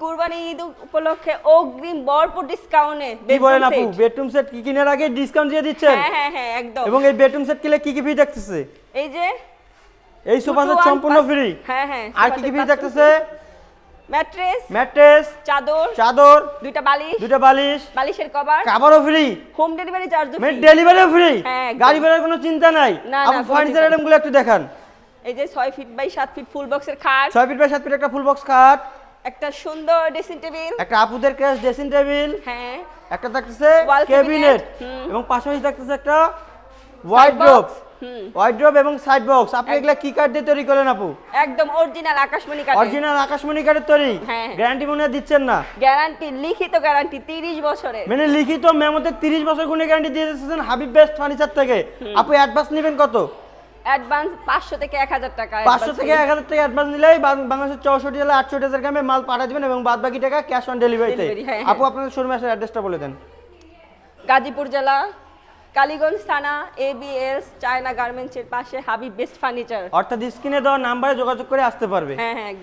কুরবানি ঈদ উপলক্ষে অগ্রিম ভরপুর ডিসকাউন্টে কি বলেন আপু, বেডরুম সেট কি কিনার আগে ডিসকাউন্ট দিয়ে দিচ্ছেন? হ্যাঁ একদম। এবং এই বেডরুম সেট কিনলে কি কি ফ্রি থাকতেছে? এই যে এই সোফা সেট সম্পূর্ণ ফ্রি। হ্যাঁ আর কি কি ফ্রি থাকতেছে? ম্যাট্রেস, চাদর, দুইটা বালিশ, বালিশের কভারও ফ্রি, হোম ডেলিভারি চার্জও ফ্রি, ডেলিভারিও ফ্রি, হ্যাঁ, একদম। গাড়ি ভাড়ার কোনো চিন্তা নাই। না, আপু কোনো ফার্নিচার চিন্তা আইটেমগুলো একটু দেখান। এই যে 6 ফিট বাই 7 ফিট ফুল বক্সের খাট, 6 ফিট বাই 7 ফিট একটা ফুল বক্স খাট, একটা সুন্দর ড্রেসিং টেবিল, একটা আপুদের ক্যাশ ড্রেসিং টেবিল, হ্যাঁ, একটা থাকতেছে Wall ক্যাবিনেট cabinet, এবং পাশাপাশি থাকতেছে একটা ওয়ার্ড্রোব, ওয়ার্ড্রোব এবং সাইড বক্স। আপনি এগুলা কি কাঠ দিয়ে তৈরি করেন আপু? একদম অরিজিনাল আকাশমণি কাঠ, অরিজিনাল আকাশমণি কাঠের তৈরি। হ্যাঁ। গ্যারান্টি মনে হয় দিচ্ছেন না? গ্যারান্টি, লিখিত গ্যারান্টি 30 বছরের। মানে লিখিত মেমোতে 30 বছর গুণে গ্যারান্টি দিয়ে দিচ্ছেন হাবিব বেস্ট ফার্নিচার থেকে। আপু অ্যাডভান্স নেবেন কত? অ্যাডভান্স 500 থেকে 1000 টাকা, 500 থেকে 1000 টাকা অ্যাডভান্স নিলেই বাংলাদেশের 64 জেলা 68 গ্রামে মাল পাঠিয়ে দিবেন এবং বাদ বাকি টাকা ক্যাশ অন ডেলিভারিতে। Delivery, হ্যাঁ, আপু আপনাদের শোরুমে আসার অ্যাড্রেসটা বলে দেন। গাজীপুর জেলা, কালীগঞ্জ থানা, ABS চায়না গার্মেন্টসের পাশে হাবিব বেস্ট ফার্নিচার। অর্থাৎ স্ক্রিনে দেওয়া নাম্বারে যোগাযোগ করে আসতে পারবে। হ্যাঁ